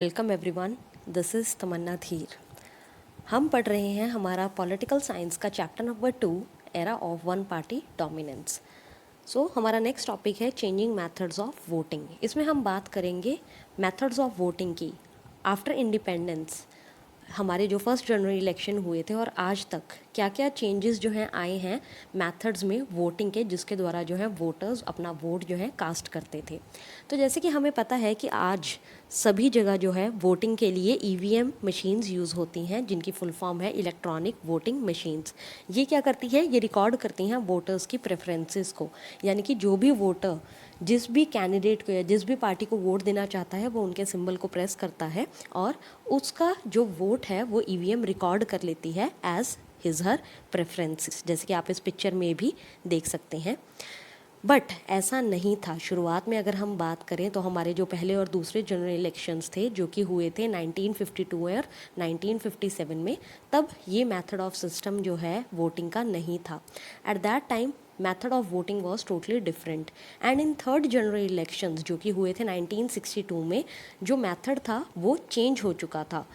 Welcome everyone, this is तमन्ना धीर। हम पढ़ रहे हैं हमारा पॉलिटिकल साइंस का chapter number 2, era of one party dominance. हमारा नेक्स्ट टॉपिक है चेंजिंग मेथड्स ऑफ वोटिंग। इसमें हम बात करेंगे मेथड्स ऑफ वोटिंग की। आफ्टर इंडिपेंडेंस हमारे जो फर्स्ट जनवरी इलेक्शन हुए थे और आज तक क्या क्या चेंजेस जो हैं आए हैं मेथड्स में वोटिंग के, जिसके द्वारा जो है वोटर्स अपना वोट जो है कास्ट करते थे। तो जैसे कि हमें पता है कि आज सभी जगह जो है वोटिंग के लिए ईवीएम मशीन्स यूज़ होती हैं, जिनकी फुल फॉर्म है इलेक्ट्रॉनिक वोटिंग मशीन्स। ये क्या करती है, ये रिकॉर्ड करती हैं वोटर्स की प्रेफरेंसेस को, यानी कि जो भी वोटर जिस भी कैंडिडेट को या जिस भी पार्टी को वोट देना चाहता है वो उनके सिंबल को प्रेस करता है और उसका जो वोट है वो ईवीएम रिकॉर्ड कर लेती है एज हिज हर प्रेफरेंसेस, जैसे कि आप इस पिक्चर में भी देख सकते हैं। बट ऐसा नहीं था शुरुआत में। अगर हम बात करें तो हमारे जो पहले और दूसरे जनरल इलेक्शंस थे जो कि हुए थे 1952 और 1957 में, तब ये मेथड ऑफ सिस्टम जो है वोटिंग का नहीं था। At that time method of voting was totally different. And in third general elections जो कि हुए थे 1962 में, जो मेथड था वो चेंज हो चुका था।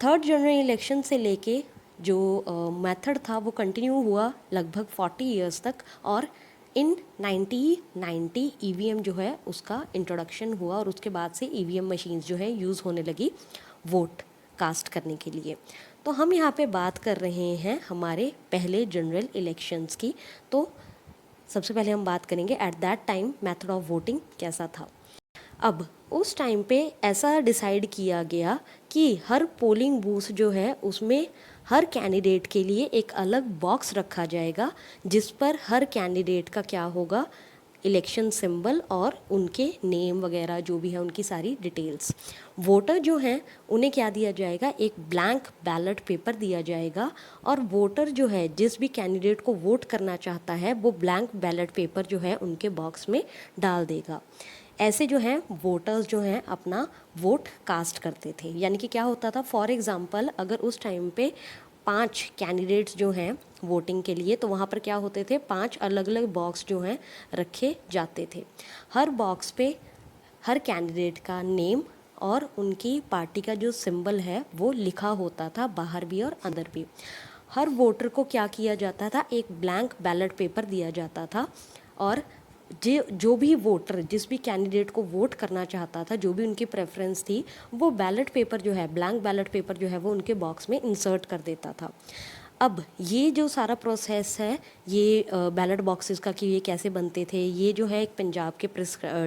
थर्ड जनरल इलेक्शन से लेके जो मेथड था वो कंटिन्यू हुआ लगभग 40 इयर्स तक, और इन 1990 ईवीएम जो है उसका इंट्रोडक्शन हुआ और उसके बाद से ईवीएम मशीन्स जो है यूज़ होने लगी वोट कास्ट करने के लिए। तो हम यहाँ पे बात कर रहे हैं हमारे पहले जनरल इलेक्शंस की। तो सबसे पहले हम बात करेंगे at that time method of voting कैसा था। अब उस टाइम पे ऐसा डिसाइड किया गया कि हर पोलिंग बूथ जो है उसमें हर कैंडिडेट के लिए एक अलग बॉक्स रखा जाएगा, जिस पर हर कैंडिडेट का क्या होगा, इलेक्शन सिंबल और उनके नेम वगैरह जो भी है उनकी सारी डिटेल्स। वोटर जो हैं उन्हें क्या दिया जाएगा, एक ब्लैंक बैलेट पेपर दिया जाएगा, और वोटर जो है जिस भी कैंडिडेट को वोट करना चाहता है वो ब्लैंक बैलेट पेपर जो है उनके बॉक्स में डाल देगा। ऐसे जो हैं वोटर्स जो हैं अपना वोट कास्ट करते थे। यानी कि क्या होता था, फॉर एग्ज़ाम्पल अगर उस टाइम पे 5 कैंडिडेट्स जो हैं वोटिंग के लिए, तो वहाँ पर क्या होते थे, 5 अलग अलग बॉक्स जो हैं रखे जाते थे। हर बॉक्स पे हर कैंडिडेट का नेम और उनकी पार्टी का जो सिंबल है वो लिखा होता था, बाहर भी और अंदर भी। हर वोटर को क्या किया जाता था, एक ब्लैंक बैलेट पेपर दिया जाता था, और जो भी वोटर जिस भी कैंडिडेट को वोट करना चाहता था, जो भी उनकी प्रेफरेंस थी, वो बैलेट पेपर जो है, ब्लैंक बैलेट पेपर जो है वो उनके बॉक्स में इंसर्ट कर देता था। अब ये जो सारा प्रोसेस है ये बैलेट बॉक्सेस का कि ये कैसे बनते थे, ये जो है एक पंजाब के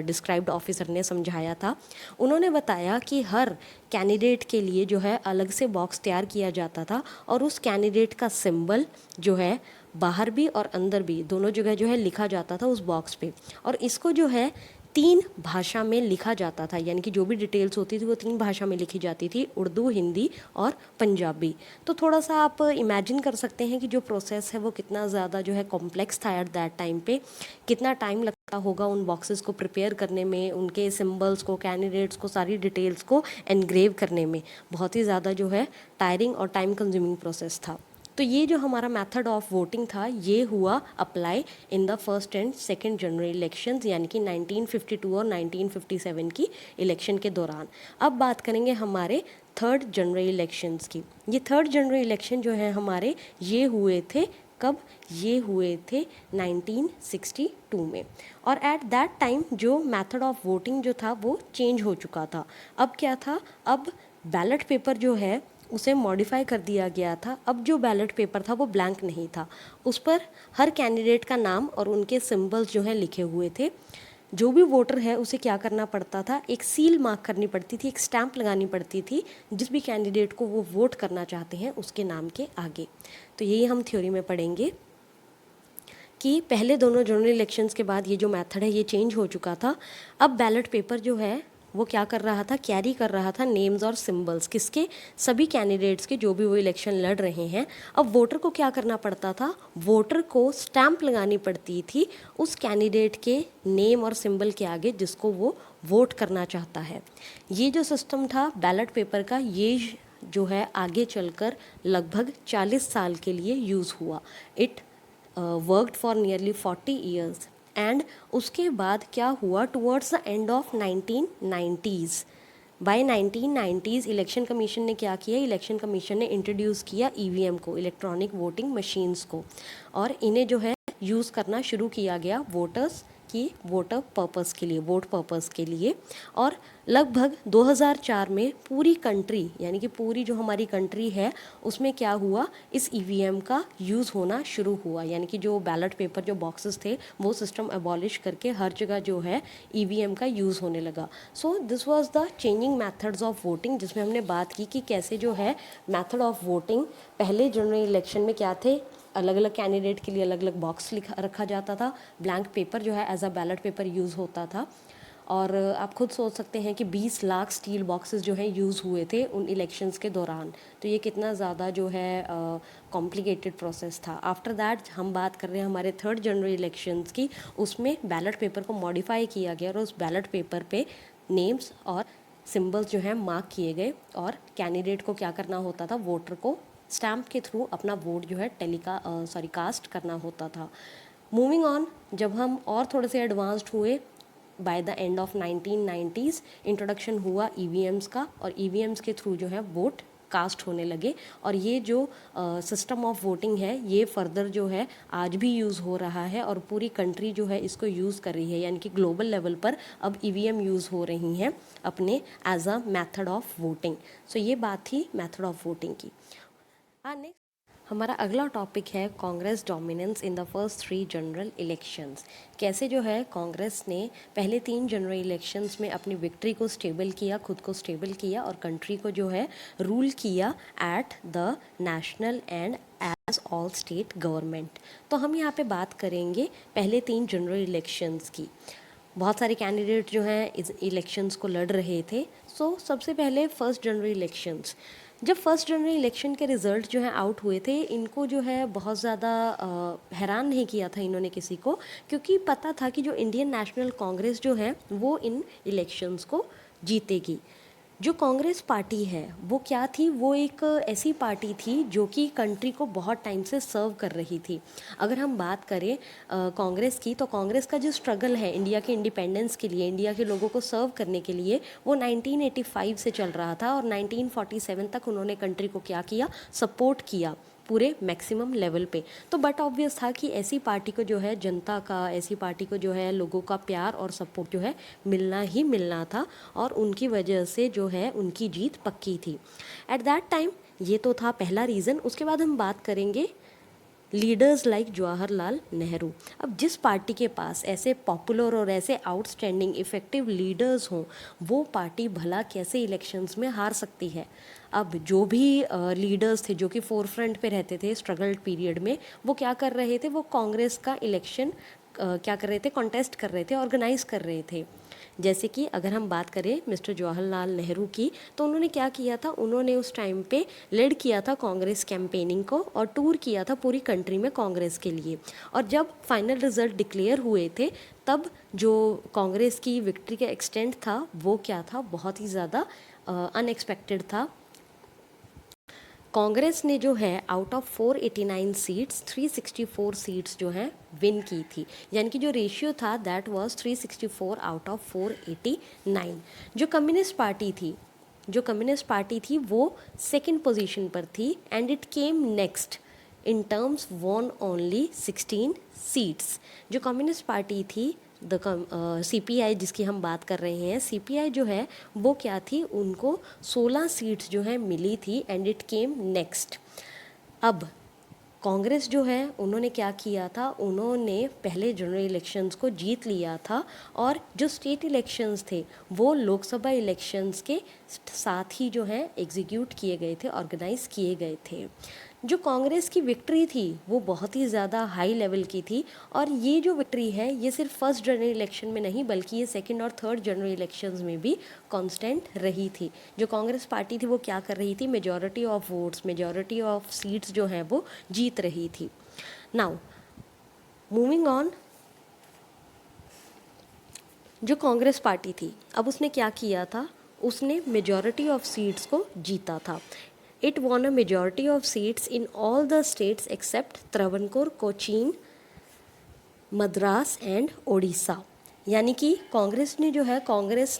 डिस्क्राइब्ड ऑफिसर ने समझाया था। उन्होंने बताया कि हर कैंडिडेट के लिए जो है अलग से बॉक्स तैयार किया जाता था, और उस कैंडिडेट का सिंबल जो है बाहर भी और अंदर भी दोनों जगह जो है लिखा जाता था उस बॉक्स पे, और इसको जो है 3 भाषा में लिखा जाता था। यानी कि जो भी डिटेल्स होती थी वो 3 भाषा में लिखी जाती थी, उर्दू, हिंदी और पंजाबी। तो थोड़ा सा आप इमेजिन कर सकते हैं कि जो प्रोसेस है वो कितना ज़्यादा जो है कॉम्प्लेक्स था एट दैट टाइम पे, कितना टाइम लगता होगा उन बॉक्सेस को प्रिपेयर करने में, उनके सिम्बल्स को, कैंडिडेट्स को, सारी डिटेल्स को एनग्रेव करने में। बहुत ही ज़्यादा जो है टायरिंग और टाइम कंज्यूमिंग प्रोसेस था। तो ये जो हमारा मेथड ऑफ वोटिंग था ये हुआ apply in the first and second general elections, यानी कि 1952 और 1957 की इलेक्शन के दौरान। अब बात करेंगे हमारे थर्ड जनरल इलेक्शंस की। ये थर्ड जनरल इलेक्शन जो है हमारे, ये हुए थे कब, ये हुए थे 1962 में। और एट दैट टाइम जो मेथड ऑफ वोटिंग जो था वो चेंज हो चुका था। अब क्या था, अब बैलेट पेपर जो है उसे मॉडिफाई कर दिया गया था। अब जो बैलेट पेपर था वो ब्लैंक नहीं था, उस पर हर कैंडिडेट का नाम और उनके सिंबल्स जो हैं लिखे हुए थे। जो भी वोटर है उसे क्या करना पड़ता था, एक सील मार्क करनी पड़ती थी, एक स्टैंप लगानी पड़ती थी जिस भी कैंडिडेट को वो वोट करना चाहते हैं उसके नाम के आगे। तो यही हम थ्योरी में पढ़ेंगे कि पहले दोनों जनरल इलेक्शंस के बाद ये जो मेथड है ये चेंज हो चुका था। अब बैलेट पेपर जो है वो क्या कर रहा था, कैरी कर रहा था नेम्स और सिंबल्स किसके, सभी कैंडिडेट्स के जो भी वो इलेक्शन लड़ रहे हैं। अब वोटर को क्या करना पड़ता था, वोटर को स्टैंप लगानी पड़ती थी उस कैंडिडेट के नेम और सिंबल के आगे जिसको वो वोट करना चाहता है। ये जो सिस्टम था बैलेट पेपर का, ये जो है आगे चलकर लगभग 40 साल के लिए यूज़ हुआ। It worked for nearly 40 years. And उसके बाद क्या हुआ, towards the end of 1990s by 1990s election commission ने क्या किया, इलेक्शन कमीशन ने इंट्रोड्यूस किया ईवीएम को, इलेक्ट्रॉनिक वोटिंग मशीन्स को, और इन्हें जो है यूज़ करना शुरू किया गया वोटर्स की वोटर पर्पस के लिए, वोट पर्पस के लिए। और लगभग 2004 में पूरी कंट्री, यानी कि पूरी जो हमारी कंट्री है उसमें क्या हुआ, इस ईवीएम का यूज़ होना शुरू हुआ, यानी कि जो बैलेट पेपर जो बॉक्सेस थे वो सिस्टम अबॉलिश करके हर जगह जो है ईवीएम का यूज़ होने लगा। So this was the changing methods of voting, जिसमें हमने बात की कि कैसे जो है मेथड ऑफ वोटिंग, पहले जनरल इलेक्शन में क्या थे, अलग अलग कैंडिडेट के लिए अलग अलग बॉक्स रखा जाता था, ब्लैंक पेपर जो है as a ballot paper use होता था। और आप खुद सोच सकते हैं कि 20 लाख स्टील बॉक्सेस जो हैं यूज़ हुए थे उन इलेक्शंस के दौरान, तो ये कितना ज़्यादा जो है कॉम्प्लिकेटेड प्रोसेस था। आफ्टर दैट हम बात कर रहे हैं हमारे थर्ड जनरल इलेक्शंस की, उसमें बैलेट पेपर को मॉडिफाई किया गया और उस बैलेट पेपर पे नेम्स और सिंबल्स जो हैं मार्क किए गए, और कैंडिडेट को क्या करना होता था, वोटर को स्टैम्प के थ्रू अपना वोट जो है कास्ट करना होता था। मूविंग ऑन, जब हम और थोड़े से एडवांस्ड हुए, by the end of 1990s introduction हुआ ईवीएम्स का, और ईवीएम्स के थ्रू जो है वोट कास्ट होने लगे। और ये जो सिस्टम ऑफ वोटिंग है ये फर्दर जो है आज भी यूज़ हो रहा है, और पूरी कंट्री जो है इसको यूज़ कर रही है, यानी कि ग्लोबल लेवल पर अब ईवीएम यूज़ हो रही हैं अपने as a method of voting. So ये बात थी मेथड ऑफ वोटिंग की। नेक्स्ट हमारा अगला टॉपिक है Congress dominance in the first 3 general elections. कैसे जो है कांग्रेस ने पहले 3 जनरल इलेक्शंस में अपनी विक्ट्री को स्टेबल किया, खुद को स्टेबल किया, और कंट्री को जो है रूल किया at the national and as all state government. तो हम यहाँ पे बात करेंगे पहले 3 जनरल इलेक्शंस की। बहुत सारे कैंडिडेट जो हैं इस इलेक्शंस को लड़ रहे थे। सो सबसे पहले फर्स्ट जनरल इलेक्शंस, जब फर्स्ट जनरल इलेक्शन के रिज़ल्ट जो है आउट हुए थे, इनको जो है बहुत ज़्यादा हैरान नहीं किया था इन्होंने किसी को, क्योंकि पता था कि जो इंडियन नेशनल कांग्रेस जो है वो इन इलेक्शंस को जीतेगी। जो कांग्रेस पार्टी है वो क्या थी, वो एक ऐसी पार्टी थी जो कि कंट्री को बहुत टाइम से सर्व कर रही थी। अगर हम बात करें कांग्रेस की, तो कांग्रेस का जो स्ट्रगल है इंडिया के इंडिपेंडेंस के लिए, इंडिया के लोगों को सर्व करने के लिए, वो 1985 से चल रहा था, और 1947 तक उन्होंने कंट्री को क्या किया, सपोर्ट किया पूरे मैक्सिमम लेवल पे। तो बट ऑब्वियस था कि ऐसी पार्टी को जो है जनता का, ऐसी पार्टी को जो है लोगों का प्यार और सपोर्ट जो है मिलना ही मिलना था, और उनकी वजह से जो है उनकी जीत पक्की थी एट दैट टाइम। ये तो था पहला रीज़न। उसके बाद हम बात करेंगे लीडर्स लाइक जवाहरलाल नेहरू। अब जिस पार्टी के पास ऐसे पॉपुलर और ऐसे आउटस्टैंडिंग इफ़ेक्टिव लीडर्स हों, वो पार्टी भला कैसे इलेक्शंस में हार सकती है। अब जो भी लीडर्स थे जो कि फोर फ्रंट पे रहते थे स्ट्रगल पीरियड में, वो क्या कर रहे थे, वो कांग्रेस का इलेक्शन क्या कर रहे थे, कॉन्टेस्ट कर रहे थे, ऑर्गेनाइज कर रहे थे। जैसे कि अगर हम बात करें मिस्टर जवाहरलाल नेहरू की, तो उन्होंने क्या किया था, उन्होंने उस टाइम पे लीड किया था कांग्रेस कैंपेनिंग को, और टूर किया था पूरी कंट्री में कांग्रेस के लिए। और जब फाइनल रिजल्ट डिक्लेयर हुए थे, तब जो कांग्रेस की विक्ट्री का एक्सटेंट था वो क्या था, बहुत ही ज़्यादा अनएक्सपेक्टेड था। कांग्रेस ने जो है आउट ऑफ 489 सीट्स 364 सीट्स जो हैं विन की थी, यानी कि जो रेशियो था दैट वाज 364 आउट ऑफ 489। जो कम्युनिस्ट पार्टी थी वो सेकंड पोजीशन पर थी, and it came next in terms won only 16 seats. जो कम्युनिस्ट पार्टी थी CPI जिसकी हम बात कर रहे हैं, CPI जो है वो क्या थी, उनको 16 सीट्स जो है मिली थी, एंड इट केम नेक्स्ट। अब कांग्रेस जो है उन्होंने क्या किया था, उन्होंने पहले जनरल इलेक्शंस को जीत लिया था, और जो स्टेट इलेक्शंस थे वो लोकसभा इलेक्शंस के साथ ही जो है एग्जीक्यूट किए गए थे, ऑर्गेनाइज किए गए थे। जो कांग्रेस की विक्ट्री थी वो बहुत ही ज़्यादा हाई लेवल की थी, और ये जो विक्ट्री है ये सिर्फ फर्स्ट जनरल इलेक्शन में नहीं बल्कि ये सेकंड और थर्ड जनरल इलेक्शंस में भी कांस्टेंट रही थी। जो कांग्रेस पार्टी थी वो क्या कर रही थी, majority of votes, majority of seats जो हैं वो जीत रही थी। नाउ मूविंग ऑन, जो कांग्रेस पार्टी थी अब उसने क्या किया था, उसने मेजॉरिटी ऑफ सीट्स को जीता था। It won a majority of seats in all the states except Travancore, Cochin, Madras and Odisha. यानी कि कांग्रेस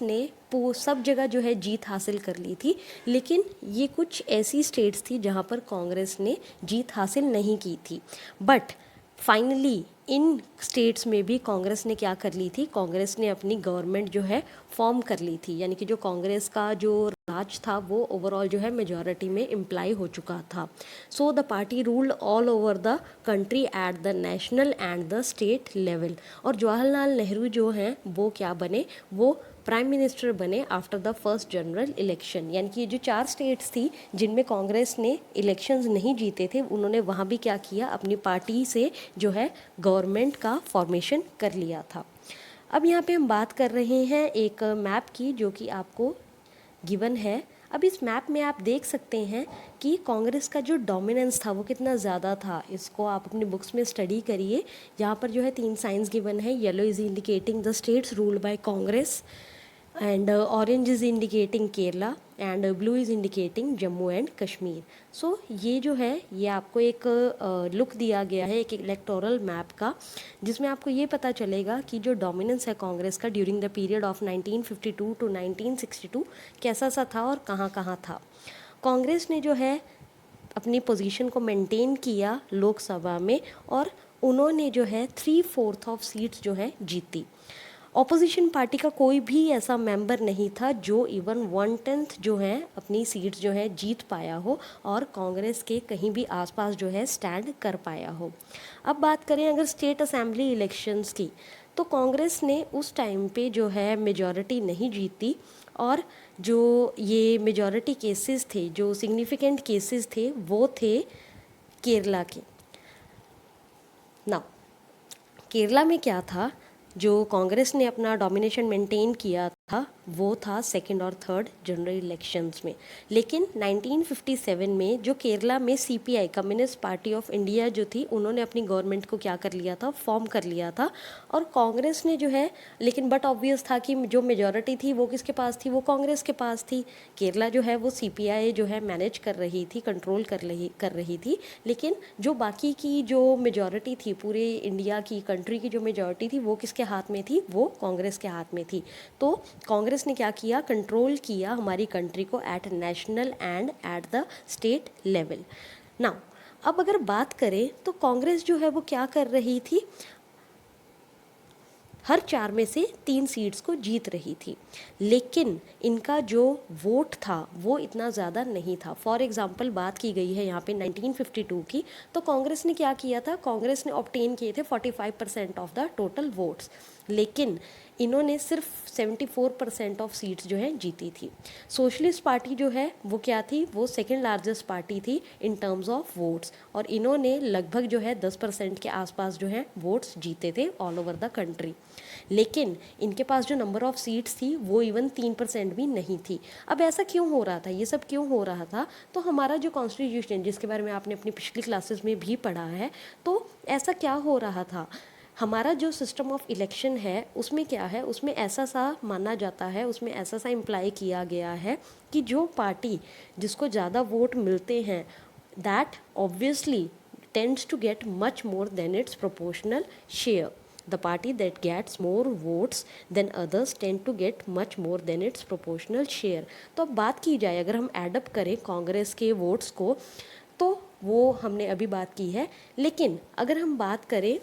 ने सब जगह जो है जीत हासिल कर ली थी, लेकिन ये कुछ ऐसी स्टेट्स थी जहाँ पर कांग्रेस ने जीत हासिल नहीं की थी। बट फाइनली इन स्टेट्स में भी कांग्रेस ने क्या कर ली थी, कांग्रेस ने अपनी गवर्नमेंट जो है फॉर्म कर ली थी। यानी कि जो कांग्रेस का जो राज था वो ओवरऑल जो है मेजॉरिटी में इम्प्लाई हो चुका था। So the party ruled all over the country at the national and the state level. और जवाहरलाल नेहरू जो हैं वो क्या बने, वो प्राइम मिनिस्टर बने after the first general election. यानी कि ये जो 4 स्टेट्स थी जिनमें कांग्रेस ने इलेक्शंस नहीं जीते थे, उन्होंने वहाँ भी क्या किया, अपनी पार्टी से जो है गवर्नमेंट का फॉर्मेशन कर लिया था। अब यहाँ पे हम बात कर रहे हैं एक मैप की जो कि आपको गिवन है। अब इस मैप में आप देख सकते हैं कि कांग्रेस का जो डोमिनेंस था वो कितना ज़्यादा था। इसको आप अपनी बुक्स में स्टडी करिए। यहाँ पर जो है 3 साइंस गिवन है। Yellow is indicating the states ruled by Congress, and orange is indicating Kerala, and blue is indicating Jammu and Kashmir. So ये जो है ये आपको एक लुक दिया गया है एक इलेक्टोरल मैप का, जिसमें आपको ये पता चलेगा कि जो डोमिनेंस है कांग्रेस का during the period of 1952 to 1962 कैसा सा था और कहाँ कहाँ था। कांग्रेस ने जो है अपनी पोजीशन को मेंटेन किया लोकसभा में, और उन्होंने जो है 3/4 ऑफ सीट्स जो है जीती। ऑपोजिशन पार्टी का कोई भी ऐसा मेंबर नहीं था जो इवन 1/10 जो है अपनी सीट्स जो है जीत पाया हो और कांग्रेस के कहीं भी आसपास जो है स्टैंड कर पाया हो। अब बात करें अगर स्टेट असेंबली इलेक्शंस की, तो कांग्रेस ने उस टाइम पे जो है मेजॉरिटी नहीं जीती, और जो ये मेजॉरिटी केसेस थे, जो सिग्निफिकेंट केसेस थे, वो थे केरला के। ना केरला में क्या था, जो कांग्रेस ने अपना डोमिनेशन मेंटेन किया था वो था सेकंड और थर्ड जनरल इलेक्शंस में। लेकिन 1957 में जो केरला में CPI communist party of India जो थी, उन्होंने अपनी गवर्नमेंट को क्या कर लिया था, फॉर्म कर लिया था। और कांग्रेस ने जो है, लेकिन बट ऑब्वियस था कि जो मेजॉरिटी थी वो किसके पास थी, वो कांग्रेस के पास थी। केरला जो है वो सीपीआई जो है मैनेज कर रही थी, कंट्रोल कर रही थी। लेकिन जो बाकी की जो मेजॉरिटी थी, पूरे इंडिया की कंट्री की जो मेजॉरिटी थी, वो किसके हाथ में थी, वो कांग्रेस के हाथ में थी। तो कांग्रेस ने क्या किया, कंट्रोल किया हमारी कंट्री को at national and at the state level. Now अब अगर बात करें तो कांग्रेस जो है वो क्या कर रही थी, हर 4 में से 3 सीट्स को जीत रही थी, लेकिन इनका जो वोट था वो इतना ज़्यादा नहीं था। फॉर एग्जांपल बात की गई है यहाँ पे 1952 की, तो कांग्रेस ने क्या किया था, कांग्रेस ने ऑब्टेन किए थे 45% ऑफ द टोटल वोट्स, लेकिन इन्होंने सिर्फ 74% ऑफ सीट्स जो है जीती थी। सोशलिस्ट पार्टी जो है वो क्या थी, वो सेकेंड लार्जेस्ट पार्टी थी इन टर्म्स ऑफ वोट्स, और इन्होंने लगभग जो है 10% के आसपास जो है वोट्स जीते थे ऑल ओवर द कंट्री। लेकिन इनके पास जो नंबर ऑफ सीट्स थी वो इवन 3% भी नहीं थी। अब ऐसा क्यों हो रहा था, ये सब क्यों हो रहा था, तो हमारा जो कॉन्स्टिट्यूशन, जिसके बारे में आपने अपनी पिछली क्लासेस में भी पढ़ा है, तो ऐसा क्या हो रहा था, हमारा जो सिस्टम ऑफ इलेक्शन है उसमें क्या है, उसमें ऐसा सा माना जाता है, उसमें ऐसा सा इम्प्लाई किया गया है कि जो पार्टी जिसको ज़्यादा वोट मिलते हैं, that obviously tends to get much more than its proportional share. The party that gets more votes than others tend to get much more than its proportional share। तो अब बात की जाए, अगर हम एडअप करें कांग्रेस के वोट्स को, तो वो हमने अभी बात की है। लेकिन अगर हम बात करें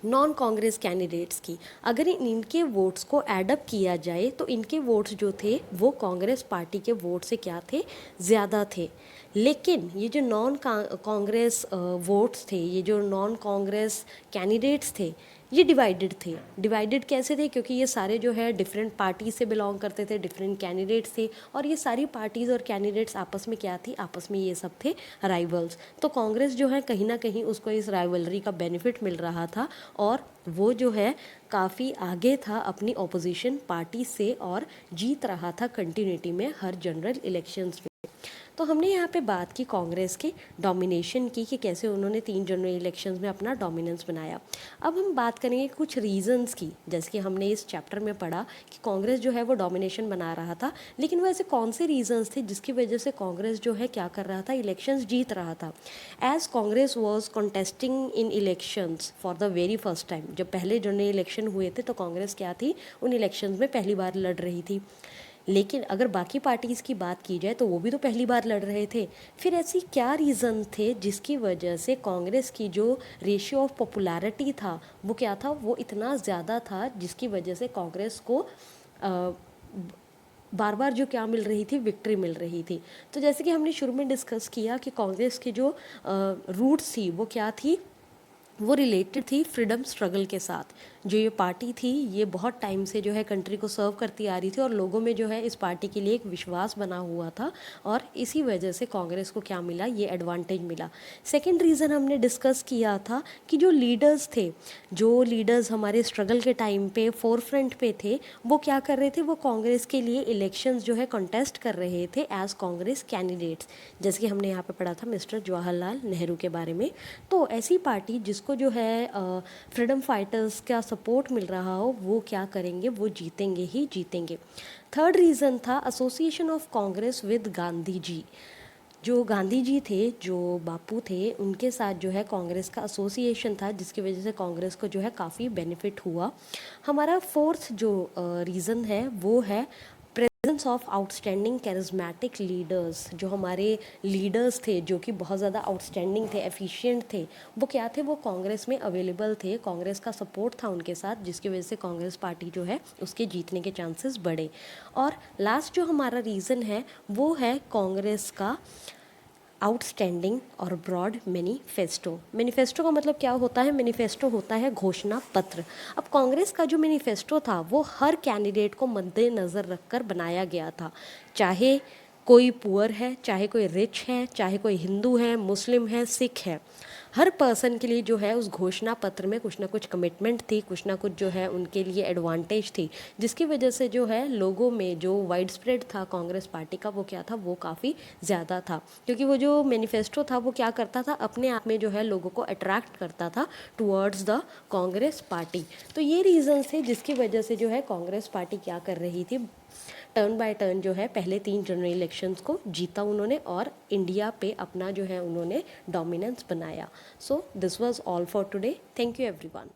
नॉन कांग्रेस कैंडिडेट्स की, अगर इनके वोट्स को एडअप किया जाए तो इनके वोट्स जो थे वो कांग्रेस पार्टी के वोट से क्या थे, ज़्यादा थे। लेकिन ये जो नॉन कांग्रेस वोट्स थे, ये जो नॉन कांग्रेस कैंडिडेट्स थे, ये डिवाइडेड थे। डिवाइडेड कैसे थे, क्योंकि ये सारे जो है डिफरेंट पार्टी से बिलोंग करते थे, डिफरेंट कैंडिडेट्स थे, और ये सारी पार्टीज़ और कैंडिडेट्स आपस में क्या थी, आपस में ये सब थे राइवल्स। तो कांग्रेस जो है कहीं ना कहीं उसको इस राइवलरी का बेनिफिट मिल रहा था, और वो जो है काफ़ी आगे था अपनी ऑपोजिशन पार्टी से और जीत रहा था कंटिन्यूटी में हर जनरल इलेक्शंस में। तो हमने यहाँ पे बात की कांग्रेस के डोमिनेशन की कि कैसे उन्होंने 3 जनरल इलेक्शंस में अपना डोमिनेंस बनाया। अब हम बात करेंगे कुछ रीजंस की, जैसे कि हमने इस चैप्टर में पढ़ा कि कांग्रेस जो है वो डोमिनेशन बना रहा था, लेकिन वो ऐसे कौन से रीजंस थे जिसकी वजह से कांग्रेस जो है क्या कर रहा था, इलेक्शंस जीत रहा था। As Congress was contesting in elections for the very first time, जब पहले जनरल इलेक्शन हुए थे तो कांग्रेस क्या थी, उन इलेक्शंस में पहली बार लड़ रही थी। लेकिन अगर बाकी पार्टीज़ की बात की जाए तो वो भी तो पहली बार लड़ रहे थे। फिर ऐसी क्या रीज़न थे जिसकी वजह से कांग्रेस की जो रेशियो ऑफ पॉपुलैरिटी था वो क्या था, वो इतना ज़्यादा था जिसकी वजह से कांग्रेस को बार बार जो क्या मिल रही थी, विक्ट्री मिल रही थी। तो जैसे कि हमने शुरू में डिस्कस किया कि कांग्रेस की जो रूट्स थी वो क्या थी, वो रिलेटेड थी फ्रीडम स्ट्रगल के साथ। जो ये पार्टी थी ये बहुत टाइम से जो है कंट्री को सर्व करती आ रही थी और लोगों में जो है इस पार्टी के लिए एक विश्वास बना हुआ था, और इसी वजह से कांग्रेस को क्या मिला, ये एडवांटेज मिला। सेकंड रीज़न हमने डिस्कस किया था कि जो लीडर्स हमारे स्ट्रगल के टाइम पे फोर फ्रंट पे थे, वो क्या कर रहे थे, वो कांग्रेस के लिए इलेक्शंस जो है कंटेस्ट कर रहे थे एज कांग्रेस कैंडिडेट्स। जैसे कि हमने यहाँ पे पढ़ा था मिस्टर जवाहरलाल नेहरू के बारे में। तो ऐसी पार्टी जिसको जो है फ्रीडम फाइटर्स का सपोर्ट मिल रहा हो, वो क्या करेंगे, वो जीतेंगे ही जीतेंगे। थर्ड रीज़न था association of Congress with Gandhi ji. जो गांधी जी थे, जो बापू थे, उनके साथ जो है कांग्रेस का एसोसिएशन था, जिसकी वजह से कांग्रेस को जो है काफ़ी बेनिफिट हुआ। हमारा फोर्थ जो रीज़न है वो है presence of outstanding charismatic leaders. जो हमारे लीडर्स थे जो कि बहुत ज़्यादा आउटस्टैंडिंग थे, एफिशिएंट थे, वो क्या थे, वो कांग्रेस में अवेलेबल थे, कांग्रेस का सपोर्ट था उनके साथ, जिसकी वजह से कांग्रेस पार्टी जो है उसके जीतने के चांसेस बढ़े। और लास्ट जो हमारा रीज़न है वो है कांग्रेस का आउटस्टैंडिंग और ब्रॉड मैनिफेस्टो। मैनिफेस्टो का मतलब क्या होता है, मैनिफेस्टो होता है घोषणा पत्र। अब कांग्रेस का जो मैनिफेस्टो था वो हर कैंडिडेट को मद्देनज़र रखकर बनाया गया था, चाहे कोई पुअर है, चाहे कोई रिच है, चाहे कोई हिंदू है, मुस्लिम है, सिख है। हर पर्सन के लिए जो है उस घोषणा पत्र में कुछ ना कुछ कमिटमेंट थी, कुछ ना कुछ जो है उनके लिए एडवांटेज थी, जिसकी वजह से जो है लोगों में जो वाइड स्प्रेड था कांग्रेस पार्टी का, वो क्या था, वो काफ़ी ज़्यादा था। क्योंकि वो जो मैनिफेस्टो था वो क्या करता था, अपने आप में जो है लोगों को अट्रैक्ट करता था टुवर्ड्स द कांग्रेस पार्टी। तो ये रीज़न्स थे जिसकी वजह से जो है कांग्रेस पार्टी क्या कर रही थी, टर्न बाय टर्न जो है पहले 3 जनरल इलेक्शंस को जीता उन्होंने और इंडिया पे अपना जो है उन्होंने डोमिनेंस बनाया। So this was all for today. Thank you everyone.